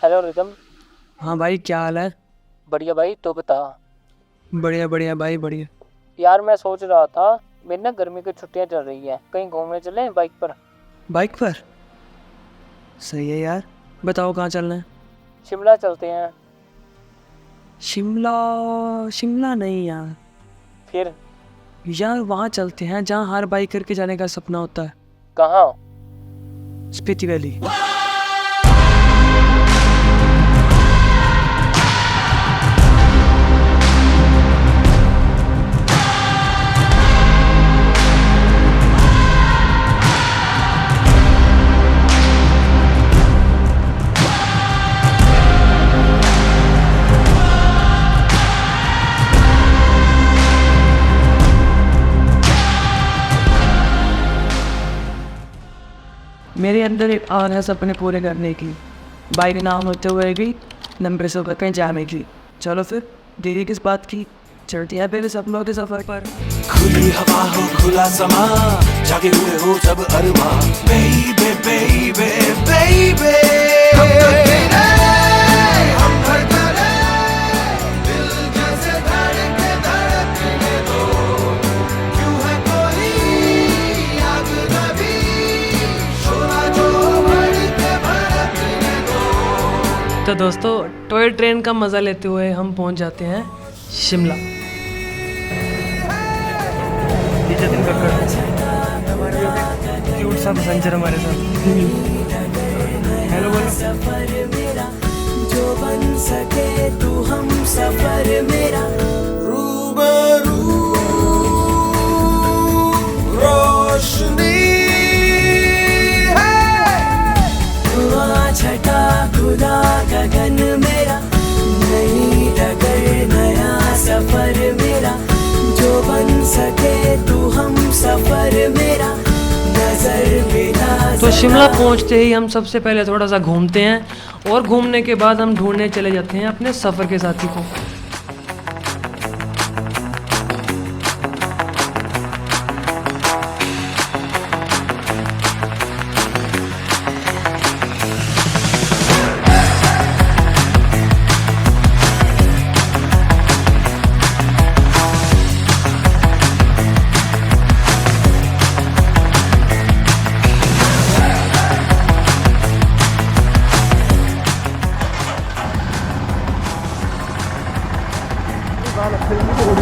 Hello rhythm. हाँ भाई, क्या हाल है? बढ़िया भाई, तो बता। बढ़िया बढ़िया भाई, बढ़िया। यार मैं सोच रहा था, मेरी ना गर्मी की छुट्टियां चल रही है, कहीं घूमने चलें बाइक पर। बाइक पर? सही है यार। बताओ कहाँ चलना है? शिमला चलते हैं। शिमला? शिमला नहीं यार। फिर? यार वहाँ चलते हैं जहाँ हर बाइक करके जाने का सपना होता है। कहाँ? स्पीति वैली। मेरे अंदर एक आन है सपने पूरे करने की। बाइक नाम होते हुए भी नंबर से कहीं जाने की। चलो फिर, देरी किस बात की, चलते हैं पहले सपनों के सफर पर। खुली हवा हो खुला समा, जागे हुए हो जब अरमा, बेबे बेबे बेबे हम धड़कने, दिल जैसे धड़के धड़कने दो, क्यों है कोई आग नभी, शोला जो भड़के भड़कने दो। तो दोस्तों, टॉय ट्रेन का मज़ा लेते हुए हम पहुंच जाते हैं शिमला। जतिन कक्कड़ क्यूट सा पैसेंजर हमारे साथ। हेलो बोलो। सफर मेरा जो बन सके तू हम सफर मेरा, रूबरू रोशनी है, हुआ छटा खुदा गगन मेरा, नई डगर नया सफर मेरा, जो बन सके तू हम सफर मेरा, नजर मिला। तो शिमला पहुंचते ही हम सबसे पहले थोड़ा सा घूमते हैं और घूमने के बाद हम ढूंढने चले जाते हैं अपने सफ़र के साथी को।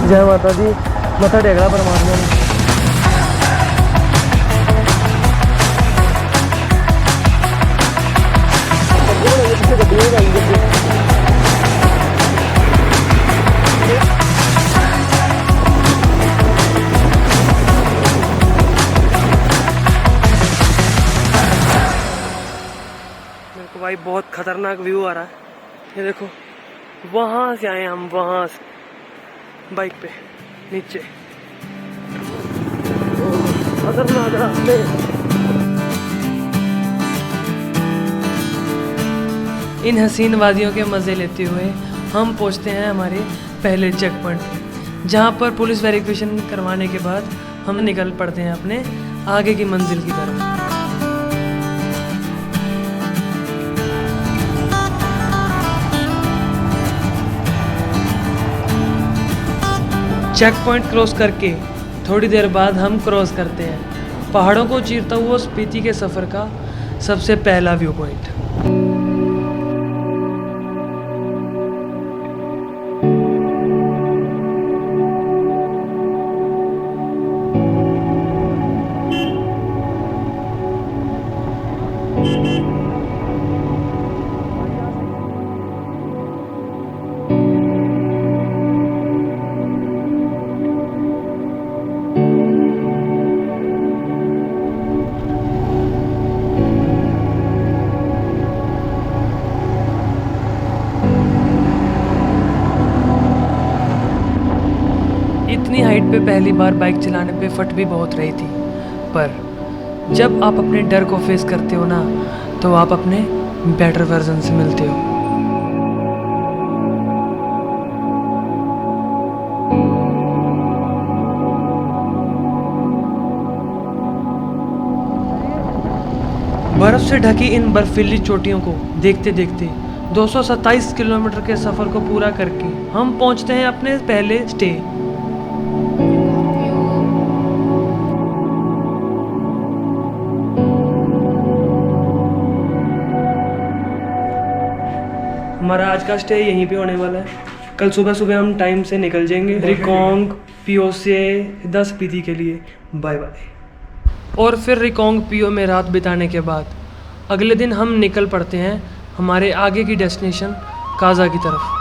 जय माता दी। मत्था टेकड़ा परमात्मा ने। मेरे को भाई बहुत खतरनाक व्यू आ रहा है। ये देखो, वहां से आए हम, वहां से बाइक पे नीचे। खतरनाक रास्ते। इन हसीन वादियों के मज़े लेते हुए हम पहुंचते हैं हमारे पहले चेक पॉइंट पे, जहां पर पुलिस वेरिफिकेशन करवाने के बाद हम निकल पड़ते हैं अपने आगे की मंजिल की तरफ। चेक पॉइंट क्रॉस करके थोड़ी देर बाद हम क्रॉस करते हैं पहाड़ों को चीरता हुआ स्पीति के सफ़र का सबसे पहला व्यू पॉइंट। इतनी हाइट पे पहली बार बाइक चलाने पे फट भी बहुत रही थी, पर जब आप अपने डर को फेस करते हो ना, तो आप अपने बेटर वर्जन से मिलते हो। बर्फ से ढकी इन बर्फीली चोटियों को देखते देखते 227 किलोमीटर के सफ़र को पूरा करके हम पहुंचते हैं अपने पहले स्टे। हमारा आज का स्टे यहीं पे होने वाला है। कल सुबह सुबह हम टाइम से निकल जाएंगे रिकोंग पीओ से 10 पीती के लिए। Bye bye. और फिर रिकोंग पीओ में रात बिताने के बाद अगले दिन हम निकल पड़ते हैं हमारे आगे की डेस्टिनेशन काजा की तरफ।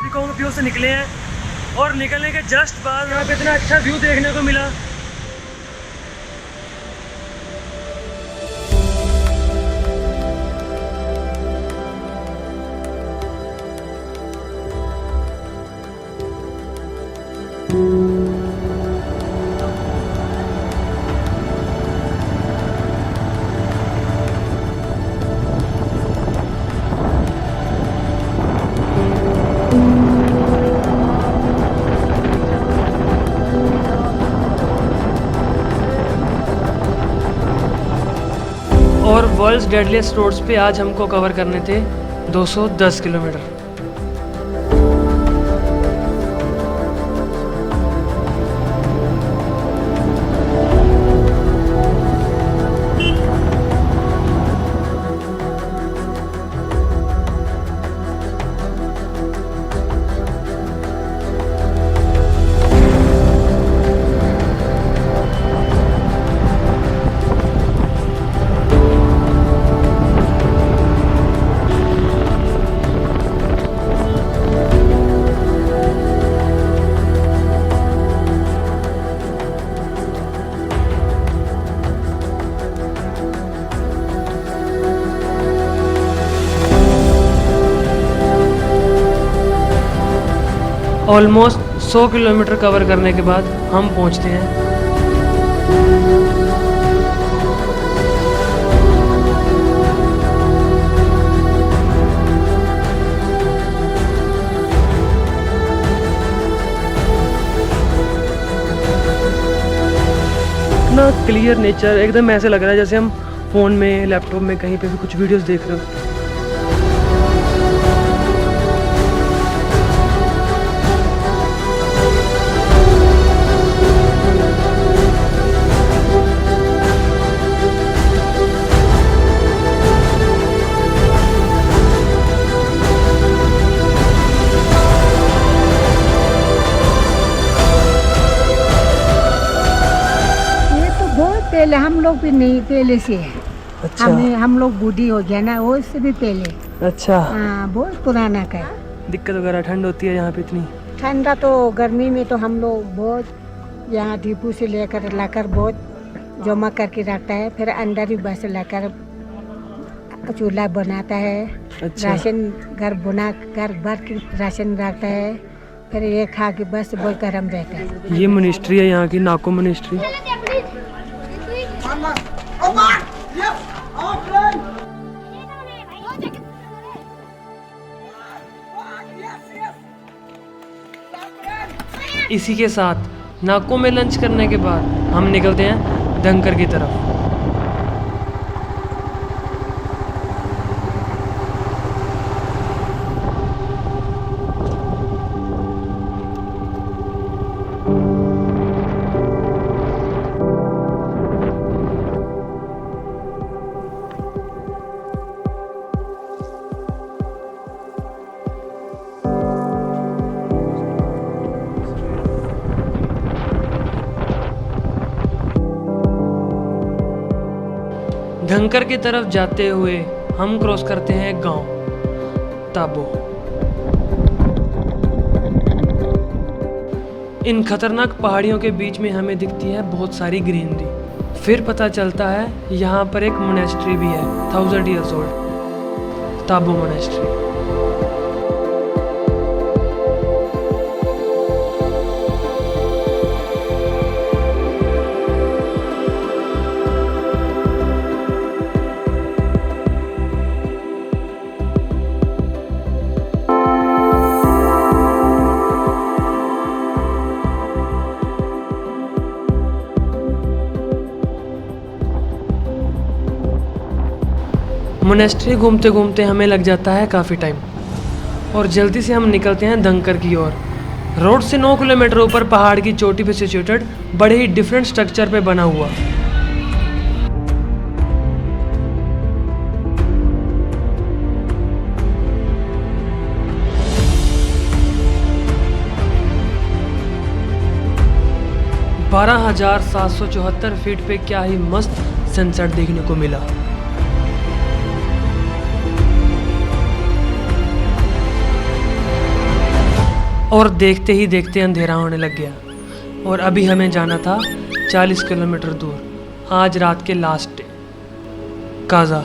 रिकोंग से निकले हैं और निकलने के जस्ट बाद यहाँ पे इतना अच्छा व्यू देखने को मिला। और वर्ल्ड्स डेडलीस्ट रोड्स पे आज हमको कवर करने थे 210 किलोमीटर। ऑलमोस्ट 100 किलोमीटर कवर करने के बाद हम पहुंचते हैं इतना क्लियर नेचर, एकदम ऐसे लग रहा है जैसे हम फ़ोन में लैपटॉप में कहीं पे भी कुछ वीडियोस देख रहे हो। पहले हम लोग भी नहीं, पहले से है। अच्छा। हम लोग बूढ़ी हो गया ना, वो इससे भी पहले। अच्छा। हाँ, बहुत पुराना का। दिक्कत वगैरह ठंड होती है यहाँ पे इतनी? ठंडा तो गर्मी में तो हम लोग बहुत यहाँ डिपू से लेकर लाकर बहुत जमा करके रखता है, फिर अंदर ही बस लाकर चूल्हा बनाता है। अच्छा। राशन घर बना कर भर के राशन रखता है, फिर ये खा के बस बहुत गर्म रहता है। ये मिनिस्ट्री है यहाँ की, नाको मिनिस्ट्री। इसी के साथ नाको में लंच करने के बाद हम निकलते हैं धनकर की तरफ। धनकर की तरफ जाते हुए हम क्रॉस करते हैं गांव ताबो। इन खतरनाक पहाड़ियों के बीच में हमें दिखती है बहुत सारी ग्रीनरी। फिर पता चलता है यहाँ पर एक मोनेस्ट्री भी है, 1000 years old, Tabo monastery. Monastery घूमते घूमते हमें लग जाता है काफ़ी टाइम और जल्दी से हम निकलते हैं धनकर की ओर। रोड से 9 किलोमीटर ऊपर पहाड़ की चोटी पे सिचुएटेड बड़े ही डिफरेंट स्ट्रक्चर पे बना हुआ 12,774 फीट पे क्या ही मस्त सनसेट देखने को मिला। और देखते ही देखते अंधेरा होने लग गया और अभी हमें जाना था 40 किलोमीटर दूर, आज रात के लास्ट डे, काजा।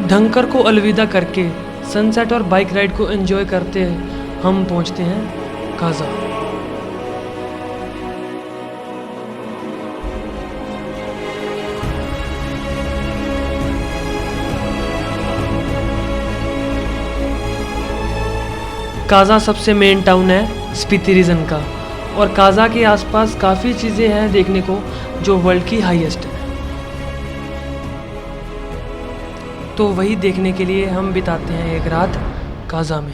धनकर को अलविदा करके सनसेट और बाइक राइड को एंजॉय करते हम पहुंचते हैं काजा। काजा सबसे मेन टाउन है स्पीति रीजन का और काजा के आसपास काफ़ी चीज़ें हैं देखने को जो वर्ल्ड की हाईएस्ट है। तो वही देखने के लिए हम बिताते हैं एक रात काजा में।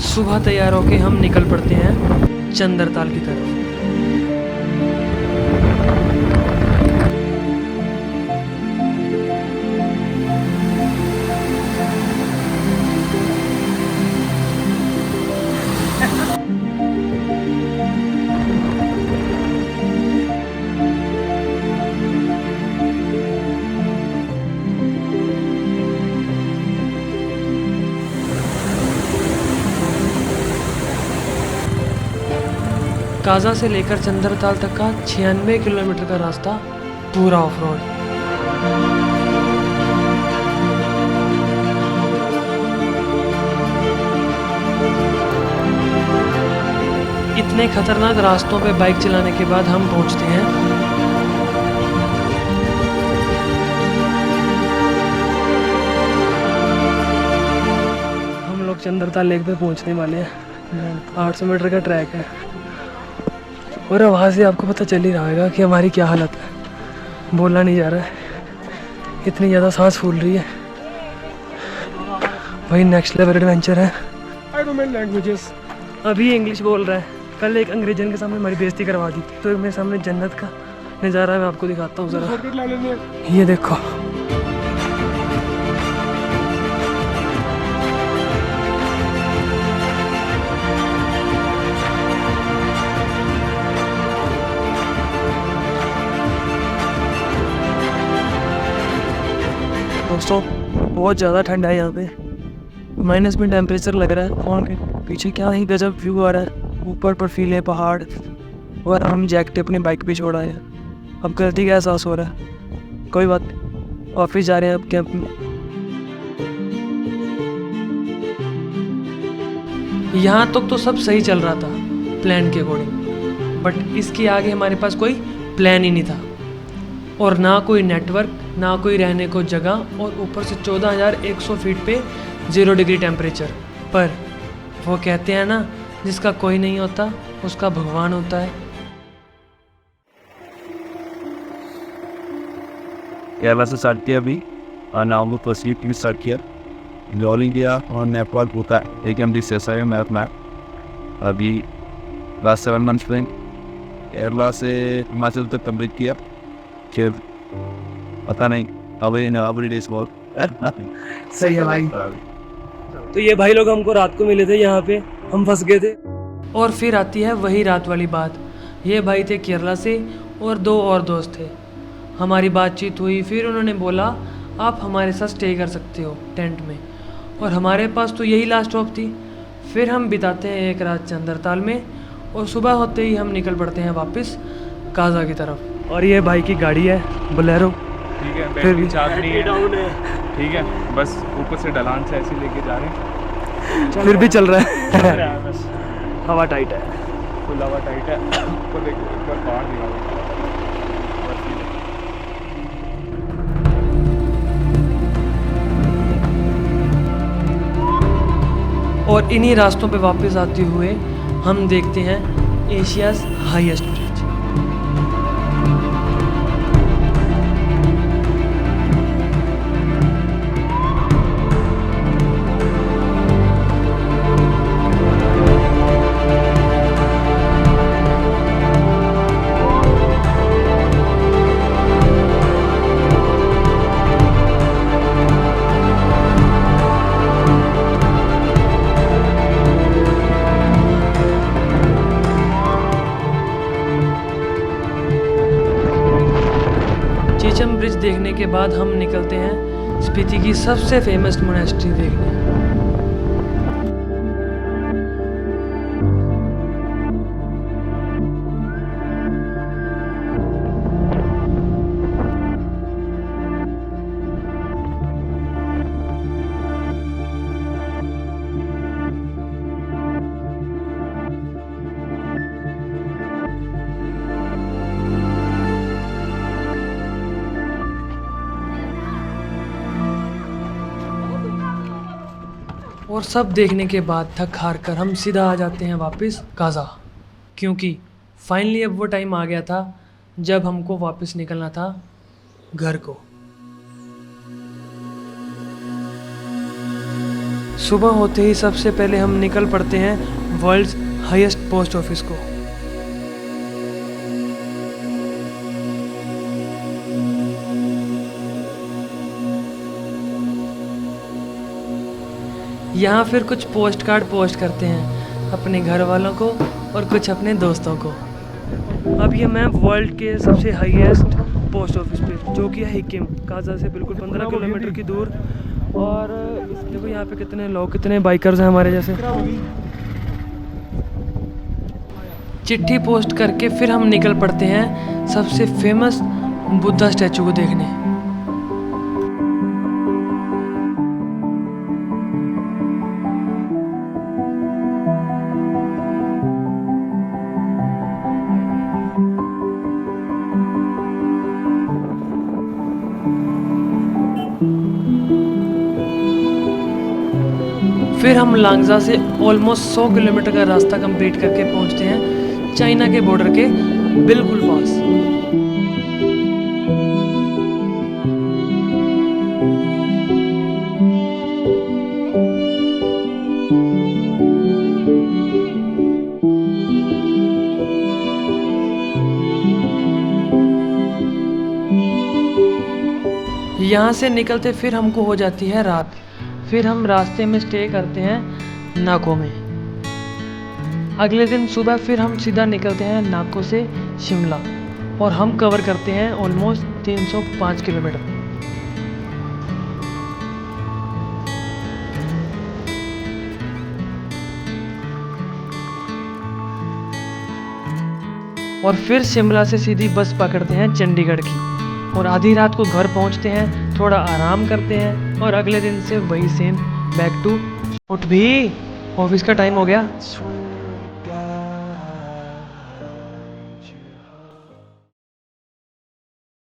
सुबह तैयार होके हम निकल पड़ते हैं चंद्रताल की तरफ। काजा से लेकर चंद्रताल तक का 96 किलोमीटर का रास्ता पूरा ऑफ रोड। इतने खतरनाक रास्तों पे बाइक चलाने के बाद हम पहुंचते हैं हम लोग चंद्रताल लेक पे पहुंचने वाले हैं। 800 मीटर का ट्रैक है और वहाँ से आपको पता चल ही रहा होगा कि हमारी क्या हालत है। बोलना नहीं जा रहा है, इतनी ज़्यादा सांस फूल रही है। वही नेक्स्ट लेवल एडवेंचर है। I don't know languages. अभी इंग्लिश बोल रहा है, कल एक अंग्रेजन के सामने हमारी बेइज्जती करवा दी। तो मेरे सामने जन्नत का नज़ारा मैं आपको दिखाता हूँ ज़रा। ये देखो, दोस्तों बहुत ज़्यादा ठंडा है यहाँ पे, माइनस में टेम्परेचर लग रहा है। और पीछे क्या ही गजब व्यू आ रहा है, ऊपर बर्फीले पहाड़ और हम जैकेट अपनी बाइक पे छोड़ा है। अब गलती का एहसास हो रहा है, कोई बात नहीं, ऑफिस जा रहे हैं अब कैंप में। यहाँ तक तो सब सही चल रहा था प्लान के अकॉर्डिंग, बट इसके आगे हमारे पास कोई प्लान ही नहीं था और ना कोई नेटवर्क, ना कोई रहने को जगह और ऊपर से 14,100 फीट पे 0 डिग्री टेम्परेचर। पर वो कहते हैं ना, जिसका कोई नहीं होता उसका भगवान होता है। केरला से स्टार्ट किया अभी और नाउ वो प्रोसीड टू स्टार्ट किया। ऑल इंडिया और नेपाल होता है एक एम डी सेसा है मैप। अभी लास्ट 7 मंथ्स में केरला से हिमाचल तक कंप्लीट किया। फिर पता नहीं अब डेज बहुत सही है भाई। तो ये भाई लोग हमको रात को मिले थे यहाँ पे, हम फंस गए थे। और फिर आती है वही रात वाली बात। ये भाई थे केरला से और 2 और दोस्त थे। हमारी बातचीत हुई, फिर उन्होंने बोला आप हमारे साथ स्टे कर सकते हो टेंट में, और हमारे पास तो यही लास्ट ऑफ थी। फिर हम बिताते हैं एक रात चंद्रताल में और सुबह होते ही हम निकल पड़ते हैं वापस काजा की तरफ। और ये भाई की गाड़ी है बोलेरो, ठीक है, फिर भी चादरी डाउन है। ठीक है, बस ऊपर से ढलान से ऐसे लेके जा रहे हैं। फिर भी चल रहा है। बस हवा टाइट है। फुल हवा टाइट है। ऊपर देखो एक बार बाहर निकालो। और इन्हीं रास्तों पे वापस आते हुए हम देखते हैं Asia's highest bridge. Chicham bridge देखने के बाद हम निकलते हैं स्पीति की सबसे फेमस मोनेस्ट्री देखने। और सब देखने के बाद थक हार कर हम सीधा आ जाते हैं वापस काजा, क्योंकि फाइनली अब वो टाइम आ गया था जब हमको वापस निकलना था घर को। सुबह होते ही सबसे पहले हम निकल पड़ते हैं वर्ल्ड्स हाईएस्ट पोस्ट ऑफिस को। यहाँ फिर कुछ पोस्ट कार्ड पोस्ट करते हैं अपने घर वालों को और कुछ अपने दोस्तों को। अब ये मैं वर्ल्ड के सबसे हाईएस्ट पोस्ट ऑफिस पे, जो कि है हिकिम, काजा से बिल्कुल 15 किलोमीटर की दूर। और देखो यहाँ पे कितने लोग, कितने बाइकर्स हैं हमारे जैसे। चिट्ठी पोस्ट करके फिर हम निकल पड़ते हैं सबसे फेमस बुद्धा स्टैचू को देखने। फिर हम लांगजा से ऑलमोस्ट 100 किलोमीटर का रास्ता कंप्लीट करके पहुंचते हैं चाइना के बॉर्डर के बिल्कुल पास। यहाँ से निकलते फिर हमको हो जाती है रात। फिर हम रास्ते में स्टे करते हैं नाको में। अगले दिन सुबह फिर हम सीधा निकलते हैं नाको से शिमला और हम कवर करते हैं ऑलमोस्ट 305 किलोमीटर। और फिर शिमला से सीधी बस पकड़ते हैं चंडीगढ़ की और आधी रात को घर पहुंचते हैं, थोड़ा आराम करते हैं और अगले दिन से वही सेम बैक टू। उठ भी, ऑफिस का टाइम हो गया।